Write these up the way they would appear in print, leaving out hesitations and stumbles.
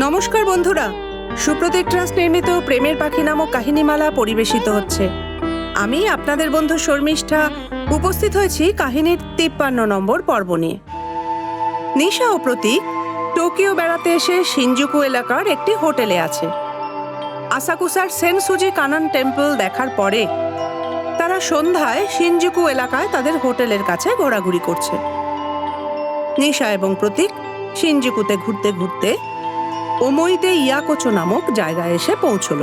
নমস্কার বন্ধুরা, সুপ্রতীক ট্রাস্ট নির্মিত প্রেমের পাখি নামক কাহিনীমালা পরিবেশিত হচ্ছে। আমি আপনাদের বন্ধু শর্মিষ্ঠা উপস্থিত হয়েছি কাহিনীর 53 নম্বর পর্ব নিয়ে। নিশা ও প্রতীক টোকিও বেড়াতে এসে শিনজুকু এলাকার একটি হোটেলে আছে। আসাকুসার সেনসুজি কানান টেম্পল দেখার পরে তারা সন্ধ্যায় শিনজুকু এলাকায় তাদের হোটেলের কাছে ঘোরাঘুরি করছে। নিশা এবং প্রতীক শিনজুকুতে ঘুরতে ঘুরতে ওমইদে ইয়াকোচো নামক জায়গায় এসে পৌঁছল।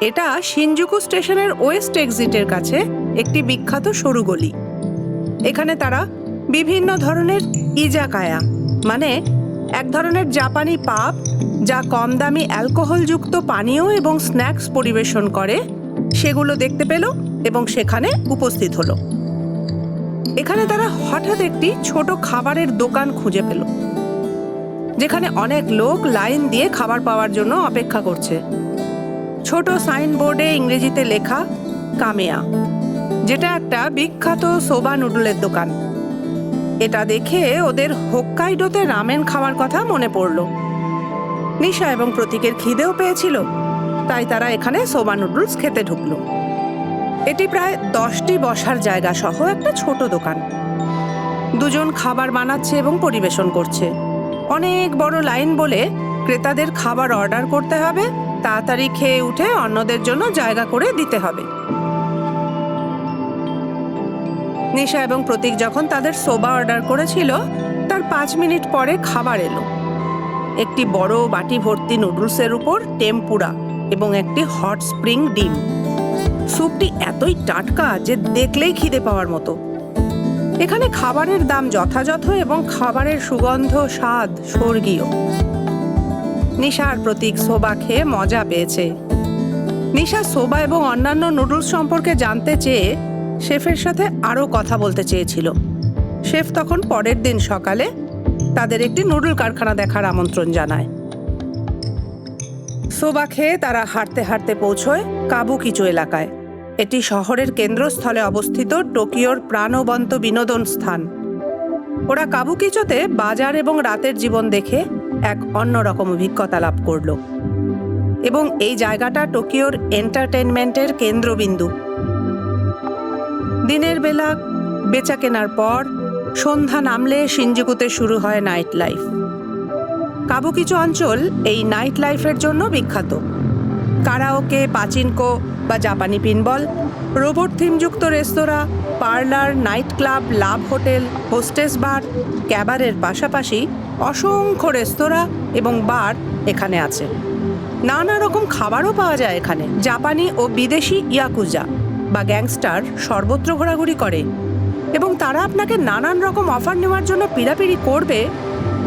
এটা শিনজুকু স্টেশনের ওয়েস্ট এক্সিটের কাছে একটি বিখ্যাত সরু গলি। এখানে তারা বিভিন্ন ধরনের ইজাকায়া মানে এক ধরনের জাপানি পাব যা কম দামি অ্যালকোহলযুক্ত পানীয় এবং স্ন্যাক্স পরিবেশন করে সেগুলো দেখতে পেল এবং সেখানে উপস্থিত হলো। এখানে তারা হঠাৎ একটি ছোট খাবারের দোকান খুঁজে পেল, যেখানে অনেক লোক লাইন দিয়ে খাবার পাওয়ার জন্য অপেক্ষা করছে। ছোট সাইনবোর্ডে ইংরেজিতে লেখা কামেয়া, যেটা একটা বিখ্যাত সোবা নুডলের দোকান। এটা দেখে ওদের হোক্কাইডোতে রামেন খাওয়ার কথা মনে পড়ল। নিশা এবং প্রতীকের খিদেও পেয়েছিল, তাই তারা এখানে সোবা নুডলস খেতে ঢুকলো। এটি প্রায় 10টি বসার জায়গা সহ একটা ছোট দোকান। দুজন খাবার বানাচ্ছে এবং পরিবেশন করছে। অনেক বড় লাইন বলে ক্রেতাদের খাবার অর্ডার করতে হবে, তাড়াতাড়ি খেয়ে উঠে অন্যদের জন্য জায়গা করে দিতে হবে। নিশা এবং প্রতীক যখন তাদের সোবা অর্ডার করেছিল তার 5 মিনিট পরে খাবার এলো। একটি বড় বাটি ভর্তি নুডলসের উপর টেম্পুরা এবং একটি হট স্প্রিং ডিম। স্যুপটি এতই টাটকা যে দেখলেই খিদে পাওয়ার মতো। এখানে খাবারের দাম যথাযথ এবং খাবারের সুগন্ধ স্বাদ স্বর্গীয়। নিশা আর প্রতীক সোবা খেয়ে মজা পেয়েছে। নিশা সোবা এবং অন্যান্য নুডলস সম্পর্কে জানতে চেয়ে শেফের সাথে আরও কথা বলতে চেয়েছিল। শেফ তখন পরের দিন সকালে তাদের একটি নুডল কারখানা দেখার আমন্ত্রণ জানায়। সোবা খেয়ে তারা হাঁটতে হাঁটতে পৌঁছয় কাবুকিচো এলাকায়। এটি শহরের কেন্দ্রস্থলে অবস্থিত টোকিওর প্রাণবন্ত বিনোদন স্থান। ওরা কাবুকিচোতে বাজার এবং রাতের জীবন দেখে এক অন্যরকম অভিজ্ঞতা লাভ করল এবং এই জায়গাটা টোকিওর এন্টারটেইনমেন্টের কেন্দ্রবিন্দু। দিনের বেলা বেচা কেনার পর সন্ধ্যা নামলে শিনজুকুতে শুরু হয় নাইট লাইফ। কাবুকিচো অঞ্চল এই নাইট লাইফের জন্য বিখ্যাত। কারাওকে, পাচিনকো বা জাপানি পিনবল, রোবট থিমযুক্ত রেস্তোরাঁ, পার্লার, নাইট ক্লাব, লাভ হোটেল, হোস্টেস বার, ক্যাবারের পাশাপাশি অসংখ্য রেস্তোরাঁ এবং বার এখানে আছে। নানা রকম খাবারও পাওয়া যায় এখানে। জাপানি ও বিদেশি ইয়াকুজা বা গ্যাংস্টার সর্বত্র ঘোরাঘুরি করে এবং তারা আপনাকে নানান রকম অফার নেওয়ার জন্য পিড়াপিড়ি করবে,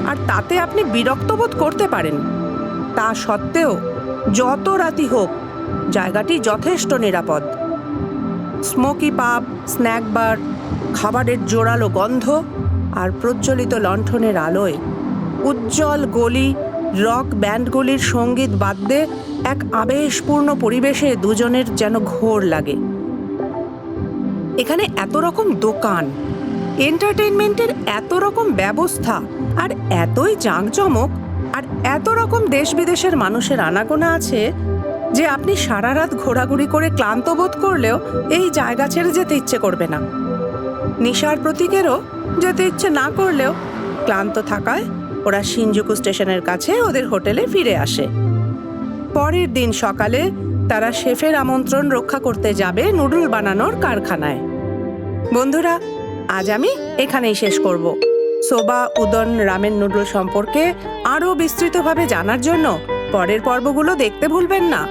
আর তাতে আপনি বিরক্ত বোধ করতে পারেন। তা সত্ত্বেও যত রাতি হোক জায়গাটি যথেষ্ট নিরাপদ। স্মোকি পাব, স্ন্যাক বার, খাবারের জোরালো গন্ধ আর প্রজ্বলিত লণ্ঠনের আলোয় উজ্জ্বল গলি, রক ব্যান্ডগুলির সঙ্গীত বাদ্যে এক আবেশপূর্ণ পরিবেশে দুজনের যেন ঘোর লাগে। এখানে এত রকম দোকান, এন্টারটেইনমেন্টের এত রকম ব্যবস্থা আর এতই জাঁকজমক আর এত রকম দেশ বিদেশের মানুষের আনাগোনা আছে যে আপনি সারা রাত ঘোরাঘুরি করে ক্লান্ত বোধ করলেও এই জায়গা ছেড়ে যেতে ইচ্ছে করবে না। নিশার প্রতীকেরও যেতে ইচ্ছে না করলেও ক্লান্ত থাকায় ওরা শিনজুকু স্টেশনের কাছে ওদের হোটেলে ফিরে আসে। পরের দিন সকালে তারা শেফের আমন্ত্রণ রক্ষা করতে যাবে নুডল বানানোর কারখানায়। বন্ধুরা, আজ আমি এখানেই শেষ করব। সোবা, উদন, রামেন নুডল সম্পর্কে আরও বিস্তৃতভাবে জানার জন্য পরের পর্বগুলো দেখতে ভুলবেন না।